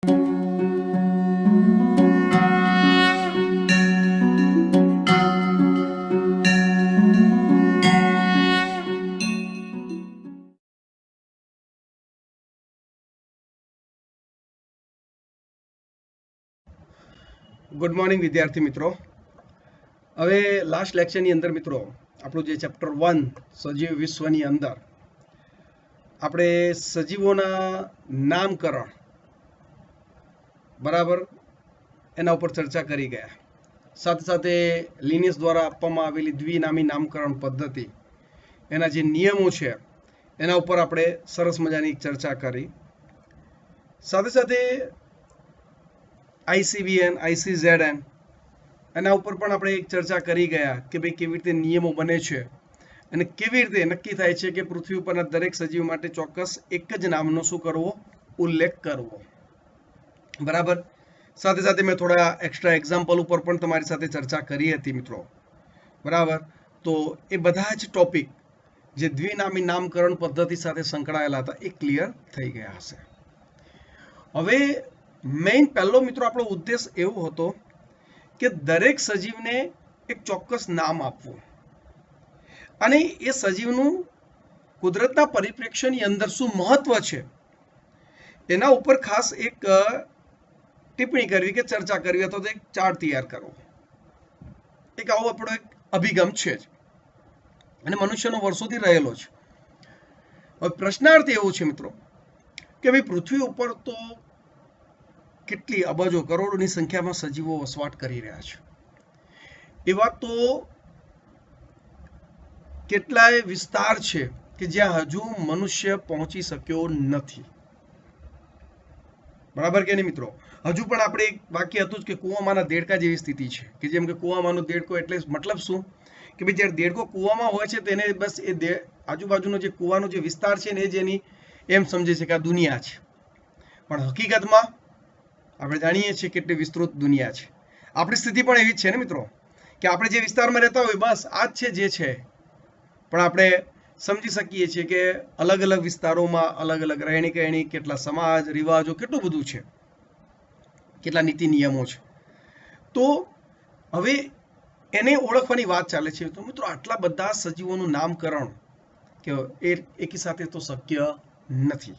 Good morning વિદ્યાર્થી મિત્રો. હવે લાસ્ટ લેક્ચરની અંદર મિત્રો આપણું જે ચેપ્ટર 1 સજીવ વિશ્વની અંદર આપણે સજીવોના નામકરણ બરાબર એના ઉપર ચર્ચા કરી ગયા. સાથે સાથે લિનિયસ દ્વારા આપવામાં આવેલી દ્વિનામી નામકરણ પદ્ધતિ એના જે નિયમો છે એના ઉપર આપણે સરસ મજાની ચર્ચા કરી. સાથે સાથે ICVN, ICZN એના ઉપર પણ આપણે એક ચર્ચા કરી ગયા કે ભાઈ કેવી રીતે નિયમો બને છે અને કેવી રીતે નક્કી થાય છે કે પૃથ્વી ઉપરના દરેક સજીવ માટે ચોક્કસ એક જ નામનો શું કરવો, ઉલ્લેખ કરવો. બરાબર. સાથે સાથે મેં થોડા એક્સ્ટ્રા એક્ઝામ્પલ ઉપર પણ તમારી સાથે ચર્ચા કરી હતી મિત્રો. બરાબર. તો એ બધા જ ટોપિક જે દ્વિનામી નામકરણ પદ્ધતિ સાથે સંકળાયેલા હતા એ ક્લિયર થઈ ગયા હશે. હવે મેઇન પહેલો મિત્રો આપણો ઉદ્દેશ એવો હતો કે દરેક સજીવને એક ચોક્કસ નામ આપવું અને એ સજીવનું કુદરતના પરિપ્રેક્ષ્યની અંદર શું મહત્વ છે એના ઉપર ખાસ એક ટિપ્પણી કરવી કે ચર્ચા કરવી અથવા તો એક ચાર્ટ તૈયાર કરવો. એક આવો આપણો એક અભિગમ છે જ અને મનુષ્યનો વર્ષોથી રહેલો છે. હવે પ્રશ્નાર્થ એવો છે મિત્રો કે ભાઈ પૃથ્વી ઉપર તો કેટલી અબજો કરોડોની સંખ્યામાં સજીવો વસવાટ કરી રહ્યા છે. એવા તો કેટલાય વિસ્તાર છે કે જ્યાં હજુ મનુષ્ય પહોંચી શક્યો નથી. બરાબર કે નહીં મિત્રો? હજુ પણ આપણે એક વાક્ય હતું જ કે કૂવામાંના દેડકા જેવી સ્થિતિ છે કે જેમ કે કૂવામાંનો દેડકો એટલે મતલબ શું કે ભાઈ જ્યારે દેડકો કૂવામાં હોય છે તેને બસ એ આજુબાજુનો જે કૂવાનો જે વિસ્તાર છે ને એ જ એની એમ સમજે છે કે આ દુનિયા છે. પણ હકીકતમાં આપણે જાણીએ છીએ કેટલી વિસ્તૃત દુનિયા છે. આપણી સ્થિતિ પણ એવી જ છે ને મિત્રો કે આપણે જે વિસ્તારમાં રહેતા હોય બસ આ જ છે જે છે. પણ આપણે સમજી શકીએ છીએ કે અલગ અલગ વિસ્તારોમાં અલગ અલગ રહેણી કહેણી, કેટલા સમાજ રિવાજો, કેટલું બધું છે, કેટલા નીતિ નિયમો છે. તો હવે એને ઓળખવાની વાત ચાલે છે. તો મિત્રો આટલા બધા સજીવોનું નામકરણ કે એ એકી સાથે તો શક્ય નથી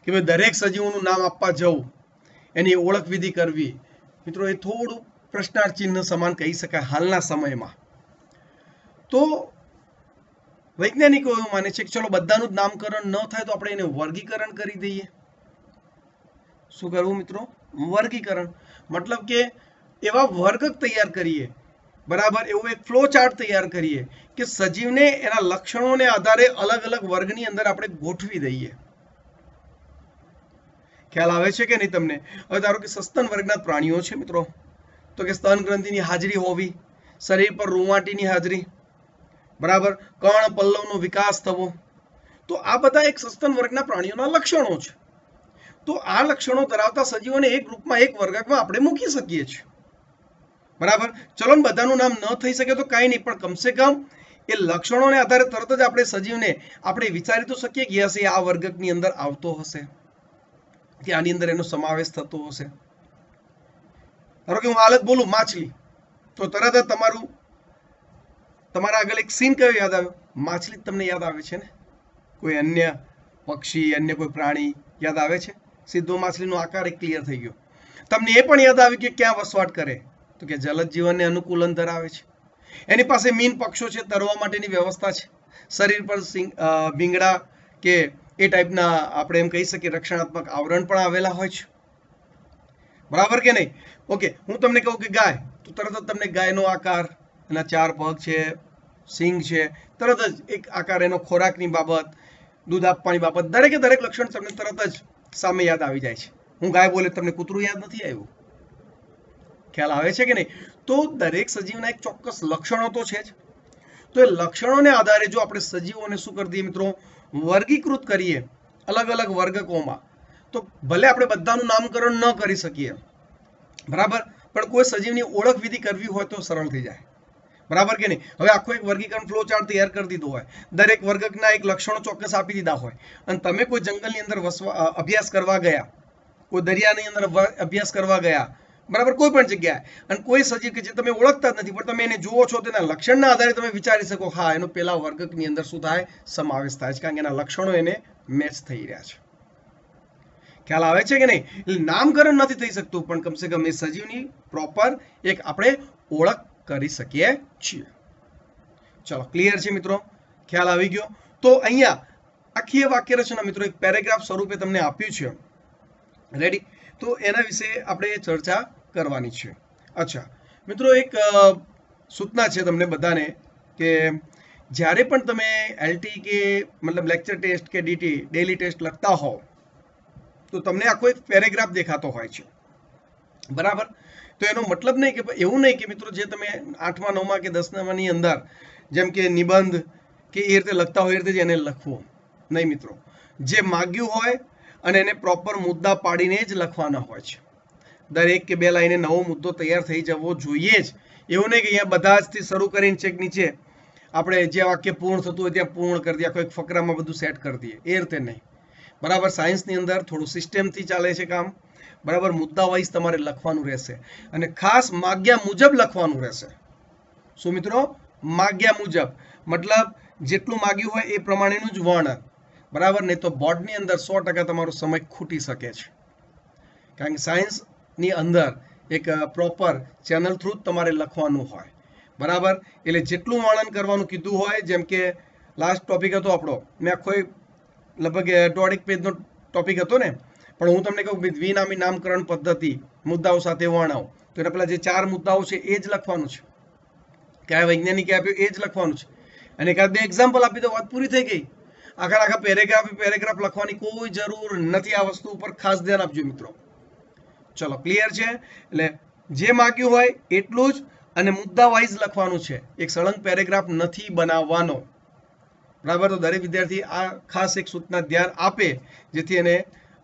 કે ભાઈ દરેક સજીવોનું નામ આપવા જવું, એની ઓળખ વિધિ કરવી મિત્રો એ થોડું પ્રશ્નાર્થ ચિહ્ન સમાન કહી શકાય હાલના સમયમાં. તો વૈજ્ઞાનિકો એવું માને છે કે ચલો બધાનું જ નામકરણ ન થાય તો આપણે એને વર્ગીકરણ કરી દઈએ. શું કરવું મિત્રો? વર્ગીકરણ. મતલબ કે એવા વર્ગ તૈયાર કરીએ, બરાબર, એવું એક ફ્લો ચાર્ટ તૈયાર કરીએ કે સજીવને એના લક્ષણોને આધારે અલગ અલગ વર્ગની અંદર આપણે ગોઠવી દઈએ. ખ્યાલ આવે છે કે નહીં તમને? હવે ધારો કે સસ્તન વર્ગના પ્રાણીઓ છે મિત્રો, તો કે સ્તન ગ્રંથિની હાજરી હોવી, શરીર પર રૂંવાટીની હાજરી, બરાબર, કર્ણ પલ્લવનો વિકાસ થવો. તો આ બધા એક સસ્તન વર્ગના પ્રાણીઓના લક્ષણો છે. તો આ લક્ષણો ધરાવતા સજીવોને એક ગ્રુપમાં એક વર્ગમાં આપણે મૂકી શકીએ છીએ. બરાબર. ચલો બધાનું નામ ન થઈ શકે તો કાંઈ નહીં, પણ કમસે કમ એ લક્ષણોને આધારે તરત જ આપણે સજીવને આપણે વિચારી તો શકીએ કે હશે આ વર્ગની અંદર આવતો હશે, કે આની અંદર એનો સમાવેશ થતો હશે. ધારો કે હું હાલત બોલું માછલી, તો તરત જ તમારા આગળ એક સીન કયો યાદ આવ્યો? માછલી તમને યાદ આવે છે ને? કોઈ અન્ય પક્ષી, અન્ય કોઈ પ્રાણી યાદ આવે છે? સીધો માછલીનો આકાર એક ક્લિયર થઈ ગયો. તમને એ પણ યાદ આવ્યું કે ક્યાં વસવાટ કરે? તો કે જલદ જીવનને અનુકૂલન ધરાવે છે. એની પાસે મીન પક્ષો છે, તરવા માટેની વ્યવસ્થા છે, શરીર પર ભીંગડા કે એ ટાઈપના આપણે એમ કહી શકીએ રક્ષણાત્મક આવરણ પણ આવેલા હોય છે. બરાબર કે નહીં? ઓકે, હું તમને કહું કે ગાય, તો તરત જ તમને ગાયનો આકાર, એના 4 પગ છે, સિંગ છે, તરત જ એક આકાર, એનો ખોરાકની બાબત, દૂધ આપવાની બાબત, દરેકે દરેક લક્ષણ તમને તરત જ સામે યાદ આવી જાય છે. હું ગાય બોલે તમને કૂતરું યાદ નથી આવ્યું? ખ્યાલ આવે છે કે નહીં? તો દરેક સજીવના એક ચોક્કસ લક્ષણો તો છે જ. તો એ લક્ષણોને આધારે જો આપણે સજીવોને શું કરી દઈએ મિત્રો, વર્ગીકૃત કરીએ અલગ અલગ વર્ગકોમાં, તો ભલે આપણે બધાનું નામકરણ ન કરી શકીએ, બરાબર, પણ કોઈ સજીવની ઓળખ વિધિ કરવી હોય તો સરળ થઈ જાય. બરાબર કે નહીં? હવે આખો એક વર્ગીકરણ ફ્લો ચાર્ટ તૈયાર કરી દીધો હોય, દરેક વર્ગના એક લક્ષણો ચોક્કસ આપી દીધા હોય, અને તમે કોઈ જંગલની અંદર અભ્યાસ કરવા ગયા, કોઈ દરિયાની અંદર અભ્યાસ કરવા ગયા, બરાબર, કોઈ પણ જગ્યાએ, અને કોઈ સજીવ કે જે તમે ઓળખતા જ નથી પણ તમે એને જુઓ છો, તેના લક્ષણના આધારે તમે વિચારી શકો હા એનો પેલા વર્ગકની અંદર શું થાય, સમાવેશ થાય છે, કારણ કે એના લક્ષણો એને મેચ થઈ રહ્યા છે. ખ્યાલ આવે છે કે નહીં? એટલે નામકરણ નથી થઈ શકતું પણ કમસે કમ એ સજીવની પ્રોપર એક આપણે ઓળખ કરી શકીએ છીએ. ચલો, ક્લિયર છે મિત્રો? ખ્યાલ આવી ગયો? તો અહીંયા આખી વાક્ય રચના મિત્રો એક પેરેગ્રાફ સ્વરૂપે તમને આપ્યું છે. રેડી? તો એના વિશે આપણે ચર્ચા કરવાની છે. અચ્છા મિત્રો, એક સૂચના છે તમને બધાને કે જ્યારે પણ તમે એલટી કે મતલબ લેક્ચર ટેસ્ટ કે ડીટી ડેલી ટેસ્ટ લખતા હોવ તો તમને આખો એક પેરેગ્રાફ દેખાતો હોય છે, બરાબર? તો એનો મતલબ નહીં કે એવું નહીં કે મિત્રો જે તમે 8મા 9મા કે 10માની અંદર જેમ કે નિબંધ કે એ રીતે લખતા હોય એ રીતે જ એને લખવું નહીં મિત્રો. જે માગ્યું હોય અને એને પ્રોપર મુદ્દા પાડીને જ લખવાના હોય છે. દરેક કે બે લાઈને નવો મુદ્દો તૈયાર થઈ જવો જોઈએ જ. એવું નહીં કે અહીંયા બધા જથી શરૂ કરીને ચેક નીચે આપણે જે વાક્ય પૂર્ણ થતું હોય ત્યાં પૂર્ણ કરી દઈએ, કોઈ ફકરામાં બધું સેટ કરી દઈએ, એ રીતે નહીં, બરાબર? સાયન્સની અંદર થોડું સિસ્ટમથી ચાલે છે કામ, બરાબર? મુદ્દા વાઇઝ તમારે લખવાનું રહેશે અને ખાસ માગ્યા મુજબ લખવાનું રહેશે. શું મિત્રો? માગ્યા મુજબ મતલબ જેટલું માગ્યું હોય એ પ્રમાણેનું જ વર્ણન, બરાબર? નહીં તો બોર્ડની અંદર 100% તમારો સમય ખૂટી શકે છે, કારણ કે સાયન્સની અંદર એક પ્રોપર ચેનલ થ્રુ જ તમારે લખવાનું હોય, બરાબર? એટલે જેટલું વર્ણન કરવાનું કીધું હોય, જેમ કે લાસ્ટ ટોપિક હતો આપણો, મેં આખો લગભગ 1.5 પેજનો ટોપિક હતો ને, પણ હું તમને કહું દ્વિનામી નામકરણ પદ્ધતિ મુદ્દાઓ સાથે વર્ણવ, તો એના પેલા જે 4 મુદ્દાઓ છે એ જ લખવાનું છે, કયા વૈજ્ઞાનિકે આપ્યું એ જ લખવાનું છે, અને એકાદ બે એક્ઝામ્પલ આપી તો વાત પૂરી થઈ ગઈ. આખા પેરેગ્રાફ લખવાની કોઈ જરૂર નથી. આ વસ્તુ ઉપર ખાસ ધ્યાન આપજો મિત્રો. ચલો, ક્લિયર છે? એટલે જે માગ્યું હોય એટલું જ અને મુદ્દા વાઇઝ લખવાનું છે, એક સળંગ પેરેગ્રાફ નથી બનાવવાનો, બરાબર? તો દરેક વિદ્યાર્થી આ ખાસ એક સૂચના ધ્યાન આપે જેથી એને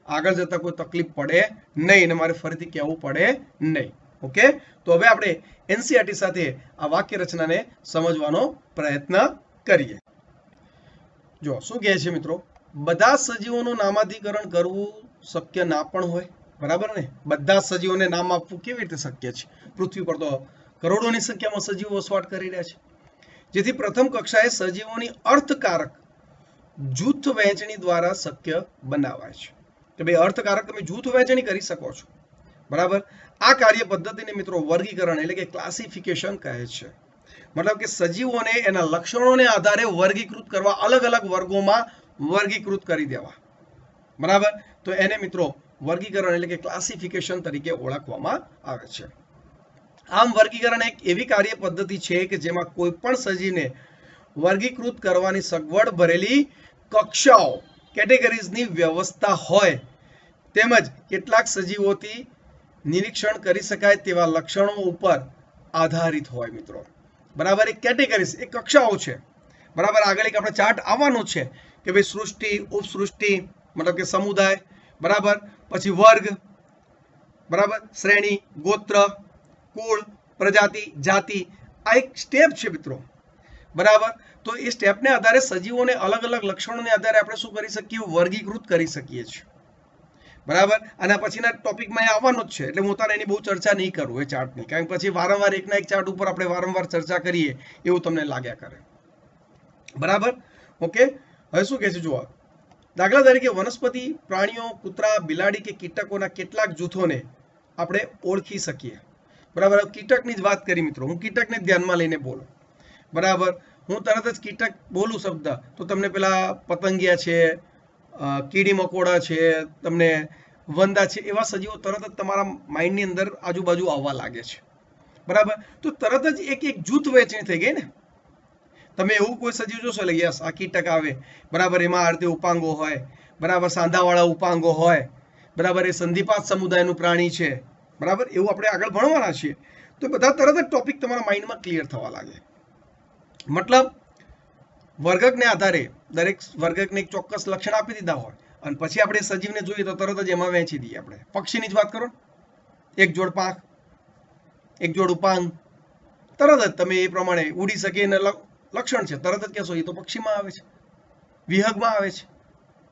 આગળ જતા કોઈ તકલીફ પડે નહીં અને મારે ફરીથી કહેવું પડે નહીં. ઓકે? તો હવે આપણે એનસીઈઆરટી સાથે આ વાક્ય રચનાને સમજવાનો પ્રયત્ન કરીએ. જો શું કહે છે મિત્રો, બધા સજીવોનું નામાધિકરણ કરવું શક્ય ના પણ હોય, બરાબર ને? બધા સજીવોને નામ આપવું કેવી રીતે શક્ય છે? પૃથ્વી પર તો કરોડોની સંખ્યામાં સજીવો વસવાટ કરી રહ્યા છે. જેથી પ્રથમ કક્ષાએ સજીવોની અર્થકારક જૂથ વહેંચણી દ્વારા શક્ય બનાવાય છે કે ભાઈ અર્થકારક તમે જૂથ વહેંચણી કરી શકો છો, બરાબર? આ કાર્ય પદ્ધતિને મિત્રો વર્ગીકરણ એટલે કે ક્લાસિફિકેશન કહે છે. મતલબ કે સજીવોને એના લક્ષણોને આધારે વર્ગીકૃત કરવા, અલગ અલગ વર્ગોમાં વર્ગીકૃત કરી દેવા, બરાબર? તો એને મિત્રો વર્ગીકરણ એટલે કે ક્લાસિફિકેશન તરીકે ઓળખવામાં આવે છે. આમ વર્ગીકરણ એક એવી કાર્ય પદ્ધતિ છે કે જેમાં કોઈ પણ સજીવને વર્ગીકૃત કરવાની સગવડ ભરેલી કક્ષાઓ કેટેગરીઝની વ્યવસ્થા હોય, તેમજ કેટલાક સજીવોથી નિરીક્ષણ કરી શકાય તેવા લક્ષણો ઉપર આધારિત હોય મિત્રો, બરાબર? એક કેટેગરીઝ, એક કક્ષાઓ છે, બરાબર? આગળ એક આપણે ચાર્ટ આવવાનો છે કે ભાઈ સૃષ્ટિ, ઉપસૃષ્ટિ મતલબ કે સમુદાય, બરાબર? પછી વર્ગ, બરાબર? શ્રેણી, ગોત્ર, કુળ, પ્રજાતિ, જાતિ, આ એક સ્ટેપ છે મિત્રો, બરાબર? તો એ સ્ટેપને આધારે સજીવોને અલગ અલગ લક્ષણોને આધારે આપણે શું કરી શકીએ? વર્ગીકૃત કરી શકીએ છીએ, બરાબર? અને પછીના ટોપિકમાં એ આવવાનો જ છે, એટલે હું તારે એની બહુ ચર્ચા નહીં કરું એ ચાર્ટની, કારણ કે પછી વારંવાર એકના એક ચાર્ટ ઉપર આપણે વારંવાર ચર્ચા કરીએ એવું તમને લાગ્યા કરે, બરાબર? ઓકે? હવે શું કહે છે જુઓ, દાખલા તરીકે વનસ્પતિ, પ્રાણીઓ, કૂતરા, બિલાડી કે કીટકોના કેટલાક જૂથોને આપણે ઓળખી શકીએ, બરાબર? કીટકની જ વાત કરી મિત્રો, હું કીટકને ધ્યાનમાં લઈને બોલું, બરાબર? હું તરત જ કીટક બોલું શબ્દ તો તમને પેલા પતંગિયા છે, કીડી મકોડા છે, તમને વંદા છે, એવા સજીવો તરત જ તમારા માઇન્ડની અંદર આજુબાજુ આવવા લાગે છે, બરાબર? તો તરત જ એક એક જૂથ વહેંચણી થઈ ગઈ ને. તમે એવું કોઈ સજીવ જોશો એટલે યસ આ કીટક આવે, બરાબર? એમાં આ રીતે ઉપાંગો હોય, બરાબર? સાંધાવાળા ઉપાંગો હોય, બરાબર? એ સંધિપાત સમુદાયનું પ્રાણી છે, બરાબર? એવું આપણે આગળ ભણવાના છીએ. તો બધા તરત જ ટોપિક તમારા માઇન્ડમાં ક્લિયર થવા લાગે. મતલબ વર્ગકને આધારે દરેક વર્ગકને એક ચોક્કસ લક્ષણ આપી દીધા હોય અને પછી આપણે સજીવને જોઈએ તો તરત જ એમાં વહેંચી દઈએ. આપણે પક્ષીની જ વાત કરો, એક જોડ પાંખ, એક જોડ ઉપાંગ, તરત જ તમે એ પ્રમાણે ઉડી શકે એને લક્ષણ છે, તરત જ કહેશો એ તો પક્ષીમાં આવે છે, વિહગમાં આવે છે,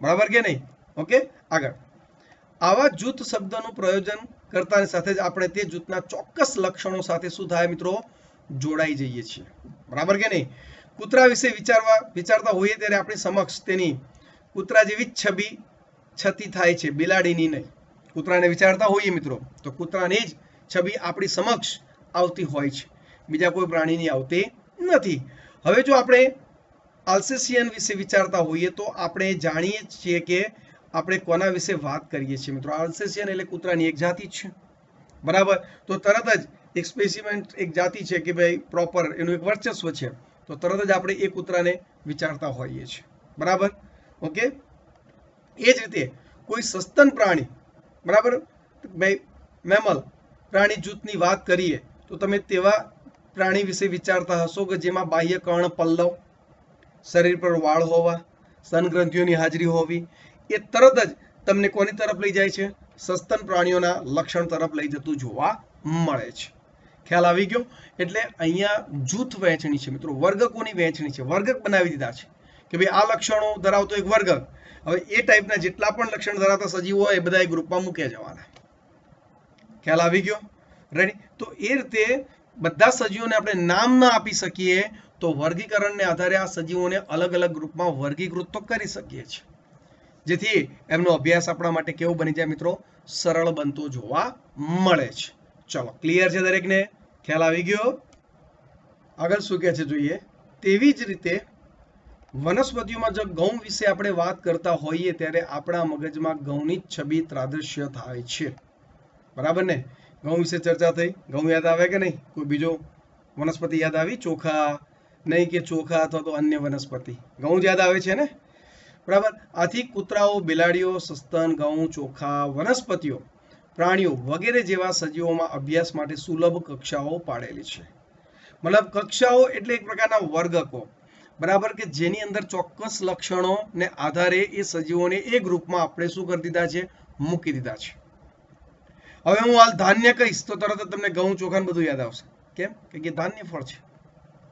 બરાબર કે નહીં? ઓકે, આગળ આવા જૂથ શબ્દનું પ્રયોજન કરતાની સાથે જ આપણે તે જૂથના ચોક્કસ લક્ષણો સાથે શું થાય મિત્રો, જોડાઈ જઈએ છીએ, બરાબર કે નહીં? કૂતરા વિશે વિચારતા હોઈએ ત્યારે આપણી સમક્ષ તેની કૂતરા જેવી જ છતી થાય છે, બિલાડીની નહીં. કૂતરાને વિચારતા હોઈએ મિત્રો તો કૂતરાની જ છબી આપણી સમક્ષ આવતી હોય છે, બીજા કોઈ પ્રાણીની આવતી નથી. હવે જો આપણે આલ્સેશિયન વિશે વિચારતા હોઈએ તો આપણે જાણીએ છીએ કે આપણે કોના વિશે વાત કરીએ છીએ મિત્રો. આલ્સેશિયન એટલે કૂતરાની એક જાતિ જ છે, બરાબર? તો તરત જ એક સ્પેસિમેન, એક જાતિ છે કે ભાઈ પ્રોપર એનું એક વર્ચસ્વ છે, તો તરત જ આપણે એ કૂતરાને વિચારતા હોઈએ છીએ, બરાબર? ઓકે. એ જ રીતે કોઈ સસ્તન પ્રાણી, બરાબર, ભાઈ મેમલ પ્રાણી જૂથની વાત કરીએ તો તમે તેવા પ્રાણી વિશે વિચારતા હશો કે જેમાં બાહ્ય કર્ણ પલ્લવ, શરીર પર વાળ હોવા, સ્તનગ્રંથિઓની હાજરી હોવી, એ તરત જ તમને કોની તરફ લઈ જાય છે? સસ્તન પ્રાણીઓના લક્ષણ તરફ લઈ જતું જોવા મળે છે. ખ્યાલ આવી ગયો? એટલે અહીંયા જૂથ વહેંચણી છે મિત્રો, વર્ગકોની વહેંચણી છે, વર્ગક બનાવી દીધા છે કે ભાઈ આ લક્ષણો ધરાવતો એક વર્ગક. હવે એ ટાઈપના જેટલા પણ લક્ષણ ધરાવતા સજીવો હોય એ બધા એક ગ્રુપમાં મૂક્યા જવાના. ખ્યાલ આવી ગયો? રેડી? તો એ રીતે બધા સજીવોને આપણે નામ ના આપી શકીએ તો વર્ગીકરણને આધારે આ સજીવોને અલગ અલગ ગ્રુપમાં વર્ગીકૃત તો કરી શકીએ છીએ, જેથી એમનો અભ્યાસ આપણા માટે કેવો બની જાય મિત્રો? સરળ બનતો જોવા મળે છે. ચલો, ક્લિયર છે દરેકને? ખ્યાલ આવી ગયો? આગળ શું કહે છે જોઈએ. તેવી જ રીતે વનસ્પતિઓમાં જો ઘઉં વિશે આપણે વાત કરતા હોઈએ ત્યારે આપણા મગજમાં ઘઉંની જ છબી ત્રાદૃશ્ય થાય છે, બરાબર ને? ઘઉં વિશે ચર્ચા થઈ, ઘઉં યાદ આવે કે નહીં? કોઈ બીજો વનસ્પતિ યાદ આવી? ચોખા નહીં કે ચોખા અથવા તો અન્ય વનસ્પતિ? ઘઉં જ યાદ આવે છે ને, બરાબર? આથી કૂતરાઓ, બિલાડીઓ, સસ્તન, ઘઉં, ચોખા, વનસ્પતિઓ, પ્રાણીઓ વગેરે જેવા સજીવોમાં અભ્યાસ માટે સુલભ કક્ષાઓ પાડેલી છે. મતલબ કક્ષાઓ એટલે એક પ્રકારના વર્ગકો, બરાબર, કે જેની અંદર ચોક્કસ લક્ષણોને આધારે એ સજીવોને એ ગ્રુપમાં આપણે શું કરી દીધા છે? મૂકી દીધા છે. હવે હું હાલ ધાન્ય કહીશ તો તરત જ તમને ઘઉં, ચોખા બધું યાદ આવશે. કેમ? કે ધાન્ય ફળ છે,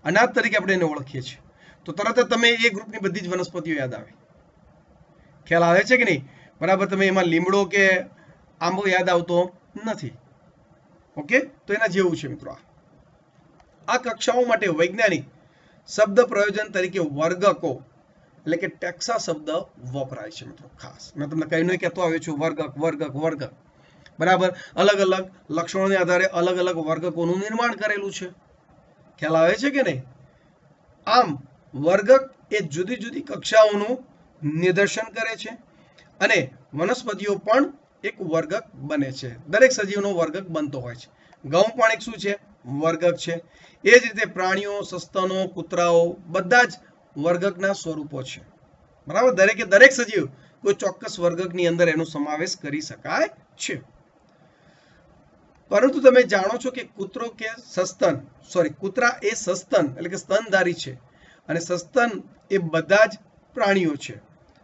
અનાજ તરીકે આપણે એને ઓળખીએ છીએ, તો તરત જ તમે એ ગ્રુપની બધી જ વનસ્પતિઓ યાદ આવે. ખ્યાલ આવે છે કે નહીં? બરાબર. તમે એમાં લીમડો કે આંબો યાદ આવતો નથી. ઓકે, તો એના જેવું છે મિત્રો. આ કક્ષાઓ માટે વૈજ્ઞાનિક શબ્દ પ્રયોજન તરીકે વર્ગકો એટલે કે ટેક્સા શબ્દ વપરાય છે મિત્રો. ખાસ મેં તમને કહીને કહેતો આવ્યો છું, વર્ગક વર્ગક વર્ગક, બરાબર. અલગ અલગ લક્ષણોને આધારે અલગ અલગ વર્ગકોનું નિર્માણ કરેલું છે. ખ્યાલ આવે છે કે નહીં? આમ વર્ગક એ જુદી જુદી કક્ષાઓનું નિદર્શન કરે છે અને વનસ્પતિઓ પણ એક વર્ગક બને છે. દરેક સજીવનો વર્ગક બનતો હોય છે. ઘઉં પણ એક શું છે? વર્ગક છે. એ જ રીતે પ્રાણીઓ, સસ્તનો, કૂતરાઓ બધા જ વર્ગકના સ્વરૂપો છે, બરાબર. દરેકે દરેક સજીવ કોઈ ચોક્કસ વર્ગકની અંદર એનો સમાવેશ કરી શકાય છે. પરંતુ તમે જાણો છો કે કૂતરો કે સસ્તન, કૂતરા એ સસ્તન એટલે કે સ્તનધારી છે અને સસ્તન એ બધા જ પ્રાણીઓ છે,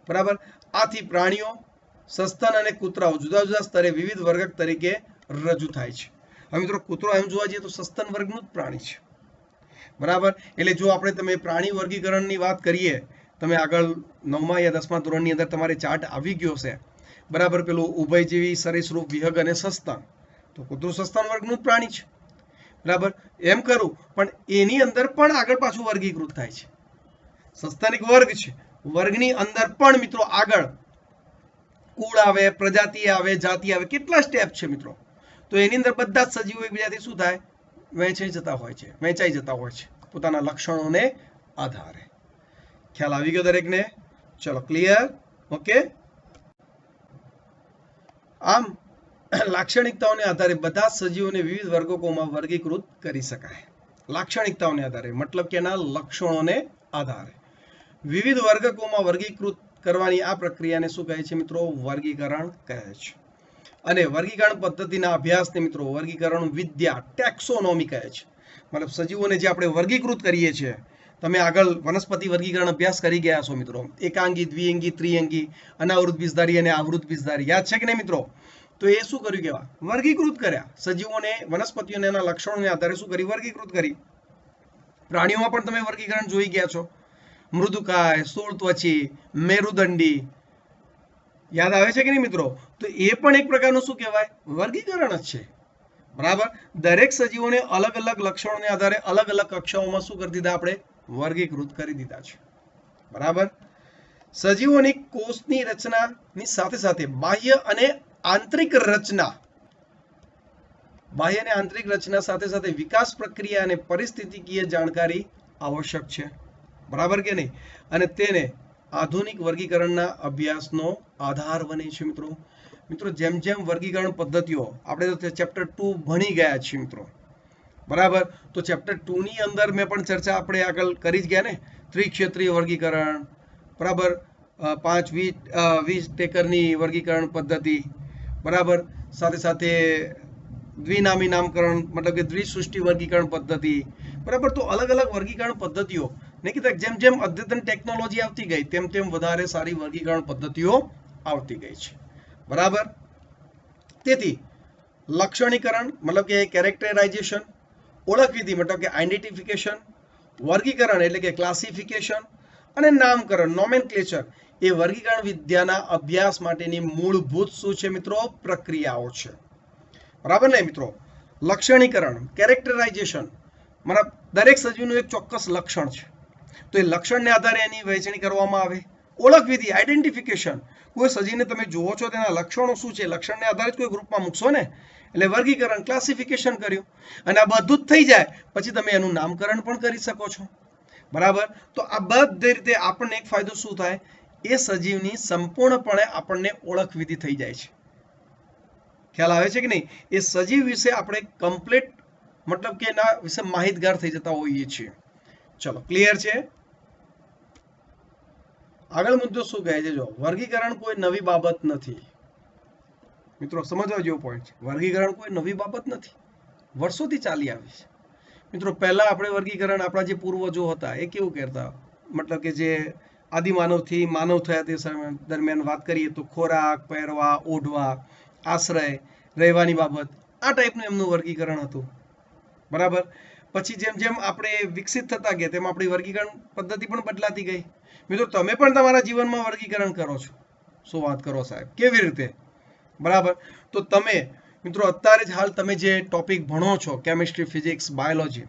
બરાબર. આથી પ્રાણીઓ, સસ્તન અને કૂતરાઓ જુદા જુદા સ્તરે વિવિધ વર્ગક તરીકે રજૂ થાય છે. હવે મિત્રો કૂતરો એમ જોવા જઈએ તો સસ્તન વર્ગનું જ પ્રાણી છે, બરાબર. એટલે જો આપણે તમે પ્રાણી વર્ગીકરણની વાત કરીએ, તમે આગળ 9મા યા 10મા ધોરણની અંદર તમારે ચાર્ટ આવી ગયો છે, બરાબર. પેલું ઉભયજીવી, સરીસૃપ, વિહંગ અને સસ્તન, તો કૂતરો સસ્તન વર્ગનું જ પ્રાણી છે, બરાબર. એમ કરું પણ એની અંદર પણ આગળ પાછું વર્ગીકૃત થાય છે. સસ્તન એક વર્ગ છે, વર્ગની અંદર પણ મિત્રો આગળ કુળ આવે, પ્રજાતિ આવે, જાતિ આવે, કેટલા સ્ટેપ છે મિત્રો. તો એની અંદર બધા જ સજીવો એકબીજાથી શું થાય? વહેંચાઈ જતા હોય છે પોતાના લક્ષણોને આધારે. ખ્યાલ આવી ગયો દરેકને? ચલો, ક્લિયર? ઓકે. આમ લાક્ષણિકતાઓને આધારે બધા સજીવોને વિવિધ વર્ગકોમાં વર્ગીકૃત કરી શકાય. લાક્ષણિકતાઓને આધારે મતલબ કે એના લક્ષણોને આધારે વિવિધ વર્ગકોમાં વર્ગીકૃત કરવાની આ પ્રક્રિયાને શું કહે છે મિત્રો? વર્ગીકરણ કહે છે. અને વર્ગીકરણ પદ્ધતિના અભ્યાસને મિત્રો વર્ગીકરણ વિદ્યા, ટેક્સોનોમી કહે છે. મતલબ સજીવોને જે આપણે વર્ગીકૃત કરીએ છીએ, તમે આગળ વનસ્પતિ વર્ગીકરણ અભ્યાસ કરી ગયા છો મિત્રો. એકાંગી, દ્વિઅંગી, ત્રિઅંગી, અનાવૃત બીજધારી અને આવૃત બીજધારી, યાદ છે કે નહીં મિત્રો? તો એ શું કર્યું કહેવાય? વર્ગીકૃત કર્યા. સજીવોને, વનસ્પતિઓને એના લક્ષણોને આધારે શું કરી? વર્ગીકૃત કરી. પ્રાણીઓમાં પણ તમે વર્ગીકરણ જોઈ ગયા છો. મૃદુકાય, સ્થૂળ ત્વચી, મેરુદંડી, યાદ આવે છે કે નહીં મિત્રો? તો એ પણ એક પ્રકારનું શું કહેવાય? વર્ગીકરણ જ છે. બરાબર. દરેક સજીવોને અલગ અલગ લક્ષણોને આધારે અલગ અલગ કક્ષાઓમાં શું કરી દીધા? આપણે વર્ગીકૃત કરી દીધા છે. બરાબર. સજીવોની કોષની રચનાની સાથે સાથે બાહ્ય અને આંતરિક રચના સાથે સાથે વિકાસ પ્રક્રિયા અને પરિસ્થિતિકીય જાણકારી આવશ્યક છે. બરાબર કે નહીં? અને તેને આધુનિક વર્ગીકરણના અભ્યાસનો આધાર બને છે. મિત્રો જેમ જેમ વર્ગીકરણ પદ્ધતિઓ આપણે તો ચેપ્ટર 2 ભણી ગયા છીએ મિત્રો. બરાબર. તો ચેપ્ટર 2 ની અંદર મેં પણ ચર્ચા આપણે આગળ કરી જ ગયા ને, ત્રિક્ષેત્રીય વર્ગીકરણ, બરાબર, 5 ટેકરની વર્ગીકરણ પદ્ધતિ, બરાબર, સાથે સાથે દ્વિનામી નામકરણ મતલબ કે દ્વિસૃષ્ટિ વર્ગીકરણ પદ્ધતિ, બરાબર. તો અલગ અલગ વર્ગીકરણ પદ્ધતિઓ ને કીધું જેમ જેમ અદ્યતન ટેકનોલોજી આવતી ગઈ તેમ તેમ વધારે સારી વર્ગીકરણ પદ્ધતિઓ આવતી ગઈ છે. બરાબર. તેથી લક્ષણીકરણ મતલબ કે કેરેક્ટરાઇઝેશન, ઓળખવિધિ મતલબ કે આઇડેન્ટિફિકેશન, વર્ગીકરણ એટલે કે ક્લાસિફિકેશન અને નામકરણ નોમેનક્લેચર એ વર્ગીકરણ વિદ્યાના અભ્યાસ માટેની મૂળભૂત શું છે મિત્રો? પ્રક્રિયાઓ છે. બરાબર ને મિત્રો? લક્ષણીકરણ કેરેક્ટરાઇઝેશન મતલબ દરેક સજીવનું એક ચોક્કસ લક્ષણ છે, તો એ લક્ષણને આધારે એની વહેંચણી કરવામાં આવે. ઓળખવિધિ આઇડેન્ટિફિકેશન, કોઈ સજીવને તમે જુઓ છો તેના લક્ષણો શું છે, લક્ષણને આધારે જ કોઈ ગ્રુપમાં મૂકશો ને, એટલે વર્ગીકરણ ક્લાસિફિકેશન કર્યું. અને આ બધું જ થઈ જાય પછી તમે એનું નામકરણ પણ કરી શકો છો. બરાબર. તો આ બધી રીતે આપણને એક ફાયદો શું થાય? એ સજીવની સંપૂર્ણપણે આપણને ઓળખવિધિ થઈ જાય છે. ખ્યાલ આવે છે કે નહીં? એ સજીવ વિશે આપણે કમ્પ્લીટ મતલબ કે એના વિશે માહિતગાર થઈ જતા હોઈએ છીએ. ચલો, ક્લિયર છે? આગળ મુદ્દો શું કહે છે? જો વર્ગીકરણ કોઈ નવી બાબત નથી મિત્રો, સમજવા જેવો પોઈન્ટ છે. વર્ગીકરણ કોઈ નવી બાબત નથી, વર્ષોથી ચાલી આવી છે મિત્રો. પહેલા આપણે વર્ગીકરણ આપણા જે પૂર્વજો હતા એ કેવું કરતા, મતલબ કે જે આદિમાનવથી માનવ થયા તે સમય દરમિયાન વાત કરીએ તો ખોરાક, પહેરવા, ઓઢવા, આશ્રય, રહેવાની બાબત, આ ટાઈપનું એમનું વર્ગીકરણ હતું. બરાબર. પછી જેમ જેમ આપણે વિકસિત થતા ગયા તેમ આપણી વર્ગીકરણ પદ્ધતિ પણ બદલાતી ગઈ. મિત્રો તમે પણ તમારા જીવનમાં વર્ગીકરણ કરો છો. શું વાત કરો સાહેબ, કેવી રીતે? બરાબર. તો તમે મિત્રો અત્યારે જ હાલ તમે જે ટોપિક ભણો છો, કેમિસ્ટ્રી, ફિઝિક્સ, બાયોલોજી,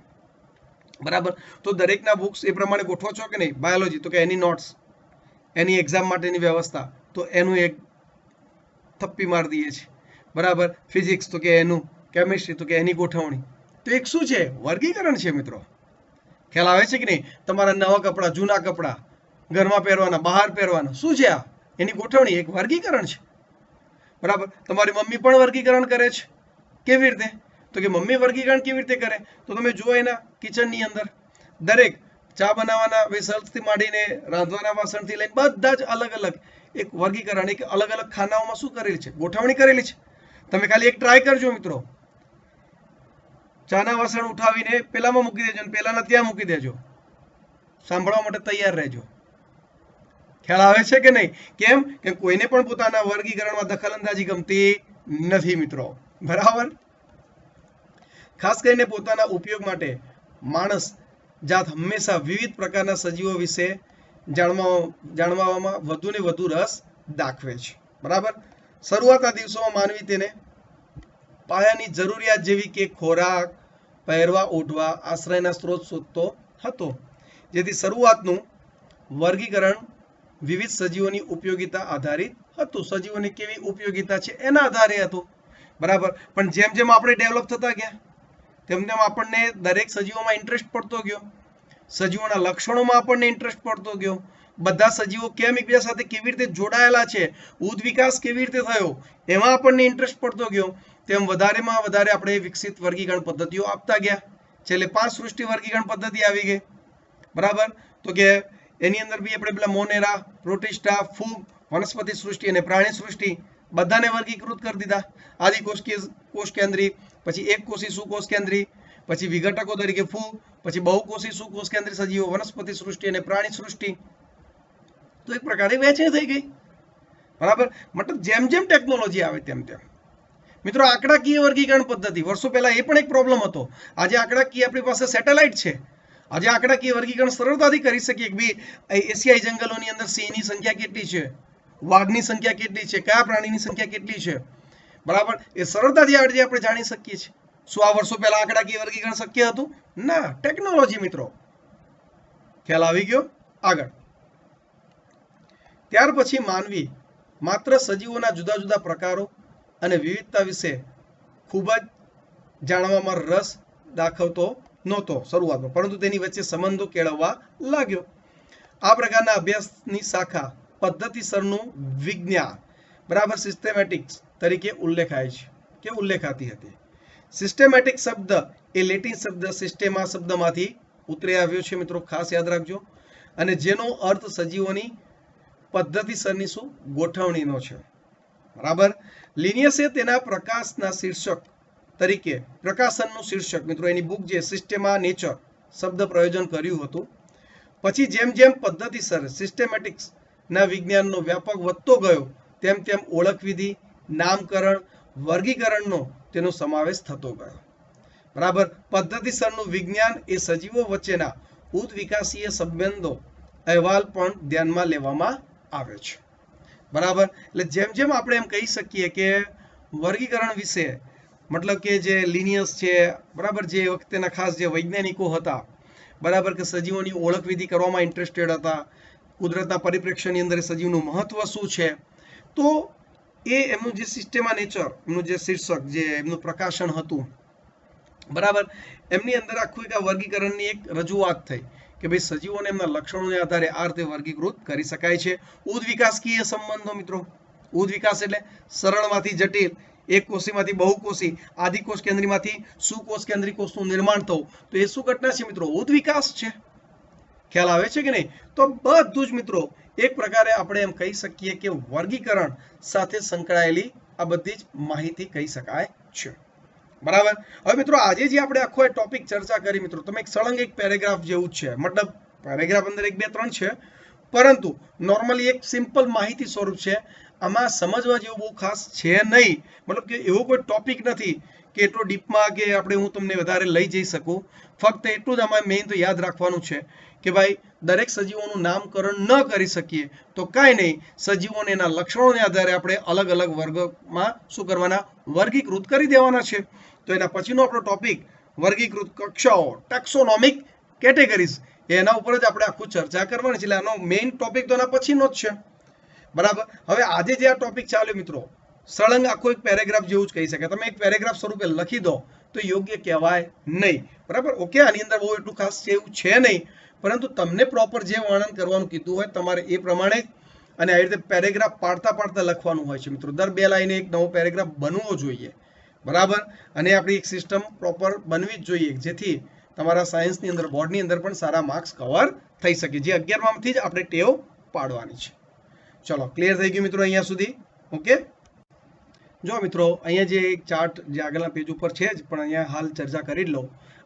બરાબર, તો દરેકના બુક્સ એ પ્રમાણે ગોઠવો છો કે નહીં? બાયોલોજી તો કે એની નોટ્સ, એની એક્ઝામ માટેની વ્યવસ્થા, તો એનું એક થપ્પી મારી દઈએ છીએ. બરાબર. ફિઝિક્સ તો કે એનું, કેમિસ્ટ્રી તો કે એની ગોઠવણી. તો એક શું છે? વર્ગીકરણ છે મિત્રો. ખ્યાલ આવે છે કે નહીં? તમારા નવા કપડાં, જૂના કપડાં, ઘરમાં પહેરવાના, બહાર પહેરવાના, શું છે આ? એની ગોઠવણી, એક વર્ગીકરણ છે. બરાબર. તમારી મમ્મી પણ વર્ગીકરણ કરે છે. કેવી રીતે? તો કે મમ્મી વર્ગીકરણ કેવી રીતે કરે? તો તમે જુઓ એના કિચનની અંદર દરેક ચા બનાવવાના વેસલ્સથી માંડીને રાંધવાના વાસણથી લઈને બધા જ અલગ અલગ એક વર્ગીકરણ, એક અલગ અલગ ખાનાઓમાં શું કરેલી છે? ગોઠવણી કરેલી છે. તમે ખાલી એક ટ્રાય કરજો મિત્રો. ચાના વાસણ ઉઠાવીને પેલામાં મૂકી દેજો અને પેલાના ત્યાં મૂકી દેજો. સાંભળવા માટે તૈયાર રહેજો. ખ્યાલ આવે છે કે નહીં? કેમ કે કોઈને પણ પોતાના વર્ગીકરણમાં દખલઅંદાજી ગમતી નથી મિત્રો. બરાબર. ખાસ કરીને પોતાના ઉપયોગ માટે માણસ જાત હંમેશા વિવિધ પ્રકારના સજીવો વિશે જાણવામાં વધુ ને વધુ રસ દાખવે છે. બરાબર. શરૂઆતના દિવસોમાં માનવી તેને પાયાની જરૂરિયાત જેવી કે ખોરાક, પહેરવા, ઓઢવા, આશ્રયના સ્ત્રોત શોધતો હતો. જેથી શરૂઆતનું વર્ગીકરણ વિવિધ સજીવોની ઉપયોગિતા આધારિત હતું. સજીવોની કેવી ઉપયોગિતા છે એના આધારે હતું. બરાબર. પણ જેમ જેમ આપણે ડેવલપ થતા ગયા તેમ તેમ આપણને દરેક સજીવોમાં ઇન્ટરેસ્ટ પડતો ગયો. સજીવોના લક્ષણોમાં આપણને ઇન્ટરેસ્ટ પડતો ગયો. બધા સજીવો કેમ એકબીજા સાથે કેવી રીતે જોડાયેલા છે, ઉદ વિકાસ કેવી રીતે થયો એમાં આપણને ઇન્ટરેસ્ટ પડતો ગયો. તેમ વધારેમાં વધારે આપણે વિકસિત વર્ગીકરણ પદ્ધતિઓ આપતા ગયા. છેલ્લે 5 સૃષ્ટિ વર્ગીકરણ પદ્ધતિ આવી ગઈ. બરાબર. તો કે એની અંદર બી આપણે પેલા મોનેરા, પ્રોટિસ્ટા, ફૂગ, વનસ્પતિ સૃષ્ટિ અને પ્રાણી સૃષ્ટિ બધાને વર્ગીકૃત કરી દીધા. આદિકોષ કેન્દ્રી, પછી એક કોષી સુકોષ કેન્દ્રી, પછી વિઘટકો તરીકે ફૂગ, પછી બહુકોષી સુકોષ કેન્દ્રી સજીવો, વનસ્પતિ સૃષ્ટિ અને પ્રાણી સૃષ્ટિ. તો એક પ્રકારે વહેંચણી થઈ ગઈ. બરાબર. મતલબ જેમ જેમ ટેકનોલોજી આવે તેમ તેમ મિત્રો આંકડાકીય વર્ગીકરણ પદ્ધતિ વર્ષો પહેલા એ પણ એક પ્રોબ્લેમ હતો. આજે આંકડાકીય આપણી પાસે સેટેલાઇટ છે. આજે આંકડાકીય વર્ગીકરણ સરળતાથી કરી શકીએ કે ભાઈ એશિયાઈ જંગલોની અંદર સિંહની સંખ્યા કેટલી છે, વાઘની સંખ્યા કેટલી છે, કયા પ્રાણીની સંખ્યા કેટલી છે, બરાબર, એ સરળતાથી આપણે જાણી શકીએ છીએ. શું આ વર્ષો પહેલા આંકડાકીય વર્ગીકરણ શક્ય હતું? ના, ટેકનોલોજી મિત્રો. ખ્યાલ આવી ગયો? આગળ. ત્યાર પછી માનવી માત્ર સજીવોના જુદા જુદા પ્રકારો અને વિવિધતા વિશે ખૂબ જ જાણવામાં રસ દાખવતો નહોતો શરૂઆતમાં, પરંતુ તેની વચ્ચે સંબંધો કેળવવા લાગ્યો. આ પ્રકારના અભ્યાસની શાખા પદ્ધતિસરનું વિજ્ઞાન, બરાબર, સિસ્ટેમેટિક્સ તરીકે ઉલ્લેખાતી હતી. સિસ્ટેમેટિક શબ્દ એ લેટિન શબ્દ સિસ્ટેમા શબ્દમાંથી ઉતરી આવ્યો છે મિત્રો, ખાસ યાદ રાખજો, અને જેનો અર્થ સજીવોની પદ્ધતિસરની શું ગોઠવણીનો છે, બરાબર. લિનિયસે તેના પ્રકાશના શીર્ષક તરીકે પ્રકાશનનું શીર્ષક મિત્રો એની બુક જે સિસ્ટેમા નેચર શબ્દ પ્રયોજન કર્યું હતું. પછી જેમ જેમ પદ્ધતિસર સિસ્ટેમેટિક્સ ના વિજ્ઞાનનો વ્યાપક વધતો ગયો તેમ તેમ ઓળખવિધિ, નામકરણ, વર્ગીકરણનો તેનો સમાવેશ થતો ગયો, બરાબર. પદ્ધતિસરનું વિજ્ઞાન એ સજીવો વચ્ચેના ઉત્વિકાસીય સંબંધો અહેવાલ પણ ધ્યાનમાં લેવામાં આવે છે, બરાબર. એટલે જેમ જેમ આપણે એમ કહી શકીએ કે વર્ગીકરણ વિશે, મતલબ કે જે લિનિયસ છે, બરાબર, જે વખતેના ખાસ જે વૈજ્ઞાનિકો હતા, બરાબર, કે સજીવોની ઓળખવિધિ કરવામાં ઇન્ટરેસ્ટેડ હતા, કુદરતના પરિપ્રેક્ષ્યની અંદર સજીવનું મહત્વ શું છે, તો એ એમનું જે સિસ્ટેમા નેચર એમનું જે શીર્ષક જે એમનું પ્રકાશન હતું, બરાબર, એમની અંદર આખું એક વર્ગીકરણની એક રજૂઆત થઈ કે ભાઈ સજીવોને એમના લક્ષણોને આધારે આ રીતે વર્ગીકૃત કરી શકાય છે. ઉદ્વિકાસકીય સંબંધો મિત્રો, ઉદ્વિકાસ એટલે સરળમાંથી જટિલ, એક કોષીમાંથી બહુકોષી, આદિકોષ કેન્દ્રીમાંથી સુકોષ કેન્દ્રી કોષનું નિર્માણ થવું, તો એ શું ઘટના છે મિત્રો? ઉદ્વિકાસ છે. ખ્યાલ આવે છે કે નહીં? તો બધું જ મિત્રો એક પ્રકારે આપણે એમ કહી શકીએ કે વર્ગીકરણ સાથે સંકળાયેલી આ બધી જ માહિતી કહી શકાય છે, બરાબર. હવે મિત્રો આજે જે આપણે આખો ટોપિક ચર્ચા કરી મિત્રો, તમે એક સળંગ એક પેરેગ્રાફ જેવું જ છે, મતલબ પેરેગ્રાફ અંદર 1, 2, 3 છે, પરંતુ નોર્મલી એક સિમ્પલ માહિતી સ્વરૂપ છે. આમાં સમજવા જેવું બહુ ખાસ છે નહીં, મતલબ કે એવો કોઈ ટોપિક નથી કે એટલો ડીપમાં કે આપણે હું તમને વધારે લઈ જઈ શકું. ફક્ત એટલું જ આમાં મેઇન તો યાદ રાખવાનું છે કે ભાઈ દરેક સજીવોનું નામકરણ ન કરી શકીએ તો કાંઈ નહીં, સજીવોને એના લક્ષણોને આધારે આપણે અલગ અલગ વર્ગમાં શું કરવાના? વર્ગીકૃત કરી દેવાના છે. તો એના પછીનો આપણો ટોપિક વર્ગીકૃત કક્ષાઓ, ટેક્સોનોમિક કેટેગરીઝ, એના ઉપર જ આપણે આખું ચર્ચા કરવાની છે. એટલે આનો મેઇન ટોપિક તો એના પછીનો જ છે, બરાબર. હવે આજે જે આ ટોપિક ચાલ્યો મિત્રો, સળંગ આખો એક પેરેગ્રાફ જેવું જ કહી શકાય. તમે એક પેરેગ્રાફ સ્વરૂપે લખી દો તો યોગ્ય કહેવાય નહીં, બરાબર. ઓકે, આની અંદર બહુ એટલું ખાસ એવું છે નહીં, પરંતુ તમને પ્રોપર જે વર્ણન કરવાનું કીધું હોય તમારે એ પ્રમાણે જ અને આવી રીતે પેરેગ્રાફ પાડતા લખવાનું હોય છે મિત્રો. દર 2 લાઈને એક નવો પેરેગ્રાફ બનવો જોઈએ, બરાબર. અને આપણી એક સિસ્ટમ પ્રોપર બનવી જ જોઈએ જેથી તમારા સાયન્સની અંદર બોર્ડની અંદર પણ સારા માર્ક્સ કવર થઈ શકે, જે 11માંથી જ આપણે ટેવ પાડવાની છે. ચલો, ક્લિયર થઈ ગયું મિત્રો અહીંયા સુધી? ઓકે. જો મિત્રો અહીંયા જે એક ચાર્ટ જે આગળના પેજ ઉપર છે જ, પણ અહીંયા હાલ ચર્ચા કરી લો.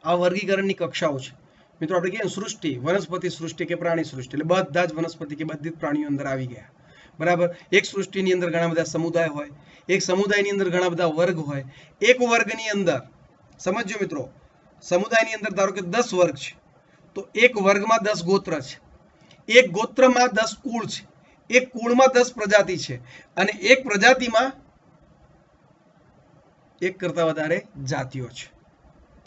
આ વર્ગીકરણની કક્ષાઓ છે મિત્રો. આપણે કહીએ સૃષ્ટિ, વનસ્પતિ સૃષ્ટિ કે પ્રાણી સૃષ્ટિ, એટલે બધા જ વનસ્પતિ કે બધી જ પ્રાણીઓ અંદર આવી ગયા, બરાબર. એક સૃષ્ટિની અંદર ઘણા બધા સમુદાય હોય, એક સમુદાયની અંદર ઘણા બધા વર્ગ હોય, એક વર્ગની અંદર સમજો મિત્રો, સમુદાયની અંદર ધારો કે 10 વર્ગ છે, તો એક વર્ગમાં 10 ગોત્ર છે, એક ગોત્રમાં 10 કુળ છે, એક કુળમાં 10 પ્રજાતિ છે, અને એક પ્રજાતિમાં એક કરતા વધારે જાતિઓ છે.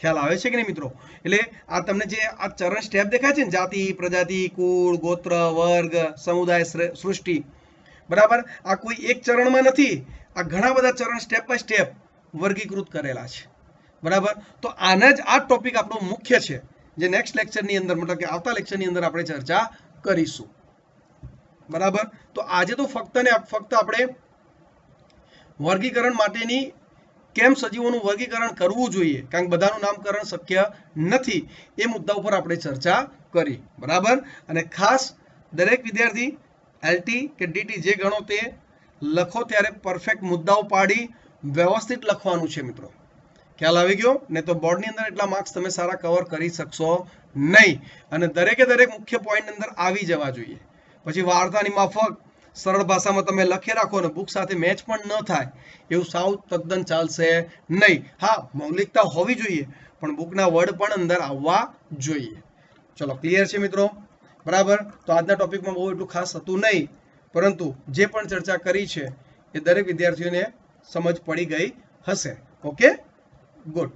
ખ્યાલ આવે છે કે નહીં મિત્રો? એટલે આ તમને જે આ ચરણ સ્ટેપ દેખાય છે ને, જાતિ, પ્રજાતિ, કુળ, ગોત્ર, વર્ગ, સમુદાય, સૃષ્ટિ, બરાબર. આ કોઈ એક ચરણમાં નથી, આ ઘણા બધા ચરણ સ્ટેપ બાય સ્ટેપ વર્ગીકૃત કરેલા છે, બરાબર. તો આના જ આ ટોપિક આપણો મુખ્ય છે, જે નેક્સ્ટ લેક્ચરની અંદર મતલબ કે આવતા લેક્ચરની અંદર આપણે ચર્ચા કરીશું, બરાબર. તો આજે તો ફક્ત ને ફક્ત આપણે વર્ગીકરણ માટેની કેમ સજીવોનું વર્ગીકરણ કરવું જોઈએ, કારણ કે બધાનું નામકરણ શક્ય નથી, એ મુદ્દા ઉપર આપણે ચર્ચા કરી, બરાબર. અને ખાસ દરેક વિદ્યાર્થી એલટી કે ડીટી જે ગણો તે લખો ત્યારે પરફેક્ટ મુદ્દાઓ પાડી વ્યવસ્થિત લખવાનું છે મિત્રો. ખ્યાલ આવી ગયો ને? તો બોર્ડની અંદર એટલા માર્ક્સ તમે સારા કવર કરી શકશો નહીં, અને દરેકે દરેક મુખ્ય પોઈન્ટ અંદર આવી જવા જોઈએ. પછી વાર્તાની માફક સરળ ભાષામાં તમે લખી રાખો ને બુક સાથે મેચ પણ ન થાય એવું સાવ તદ્દન ચાલશે નહીં. હા, મૌલિકતા હોવી જોઈએ, પણ બુકના વર્ડ પણ અંદર આવવા જોઈએ. ચલો, ક્લિયર છે મિત્રો? બરાબર. તો આજના ટોપિકમાં બહુ એટલું ખાસ હતું નહીં, પરંતુ જે પણ ચર્ચા કરી છે એ દરેક વિદ્યાર્થીઓને સમજ પડી ગઈ હશે. Okay, good.